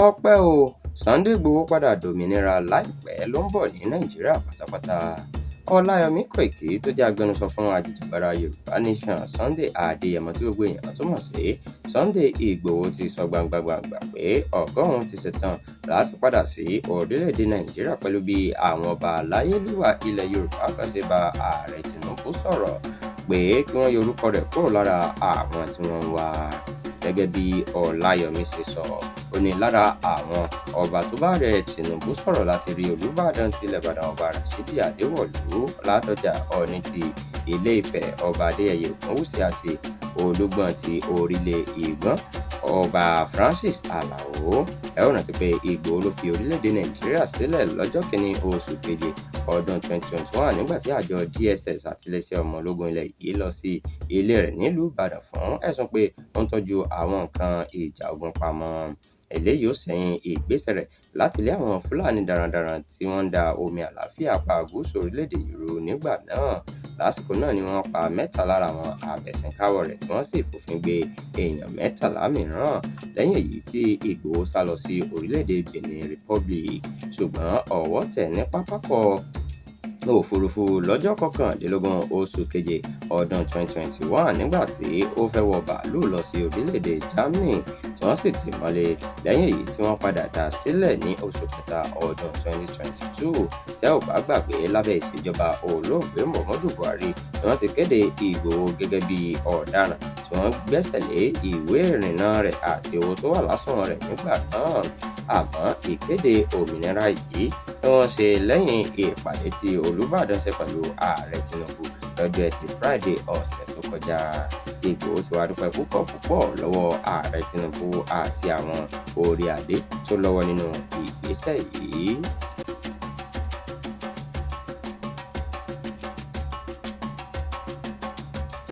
ọpẹ́ o Sunday Igboho padà dòmìnira láìpẹ́ ló ń bọ̀ ní Nàìjíríà pátápátá. Ọláyọmí Kòìkì tó jẹ́ agbẹnusọ fún ajìjàgbara Yorùbá Nation Sunday Adéyẹmọ tí gbogbo èèyàn túmọ̀ sí Sunday Igboho ti sọ gbangba-gbàngbà pé ọ̀gá òun ti ṣetán láti padà sí orílẹ̀-èdè Nàìjíríà pẹ̀lú bí àwọn ọba aláyélúwà ilẹ̀ Yorùbá kan ṣe bá ààrẹ Tinubu sọ̀rọ̀ pé kí wọ́n yọ orúkọ rẹ̀ kúrò lára àwọn tí wọ́n ń wá. Gẹ́gẹ́ bí Ọláyọmí ṣe sọ, ó ní lára àwọn ọba tó bá rẹ̀ Tinubu sọ̀rọ̀ láti rí Olúbàdàn tilẹ̀ Ìbàdàn ọba Ràṣídì Adéwọ̀lú Ládọjà Ọọ̀ni ti Ilé Ifẹ̀ ọba Adéyẹyè Ògúnwùsì àti Olúgbọ̀n ti Orílẹ̀ Ìgbọ́n ọba Francis Alao. Ẹ ó rántí pé Ìgbòho ló fi orílẹ̀-èdè Nàìjíríà sílẹ̀ lọ́jọ́ kìíní oṣù keje ọdún 2021 nígbà tí àjọ DSS àti iléeṣẹ́ ọmọ ológun ilẹ̀ yìí lọ sí ilé rẹ̀ nílùú Ìbàdàn fún ẹ̀sùn pé ó ń tọ́jú àwọn nǹkan ìjà ogun pamọ́. Eléyìí ó sẹ́yìn ìgbésẹ̀ rẹ̀ láti lé àwọn Fúlàní darandaran tí wọ́n ń da omi àlàáfíà apá gúúsù orílẹ̀-èdè yìí rú nígbà náà. Lásìkò náà ni wọ́n pa 3 lára àwọn abẹ̀sìnkáwọ́ rẹ̀ tí wọ́n sì fòfin gbé èèyàn 13 mìíràn lẹ́yìn èyí tí Ìgbòho sá lọ sí orílẹ̀-èdè Benin Republic, ṣùgbọ́n ọwọ́ tẹ̀ ní pápákọ̀ òfurufú lọ́jọ́ 19 oṣù keje ọdún 2021 nígbà tí ó fẹ́ wọ bàálù lọ sí orílẹ̀-èdè Germany tí wọ́n sì tì mọ́lé lẹ́yìn èyí tí wọ́n padà dá sílẹ̀ ní oṣù kẹta ọdún 2022. Tẹ́ ò bá gbàgbé lábẹ́ ìṣèjọba olóògbé Muhammadu Buhari ni wọ́n ti kéde Ìgbòho gẹ́gẹ́ bí ọ̀daràn tí wọ́n gbẹ́sẹ̀ lé ìwé ìrìnnà rẹ̀ àti owó tó wà lásùnwọ̀n rẹ̀ nígbà náà. Àmọ́ ìkéde òmìnira yìí tí wọ́n ṣe lẹ́yìn ìpàdé tí Olúbàdàn ṣe pẹ̀lú ààrẹ Tinubu lọ́jọ́ Ẹtì Friday ọ̀sẹ̀ tó kọjá. Ìgbòho ti wá dúpẹ́ púpọ̀ lọ́wọ́ ààrẹ Tinubu àti àwọn orí adé tó lọ́wọ́ nínú ìgbésẹ̀ yìí.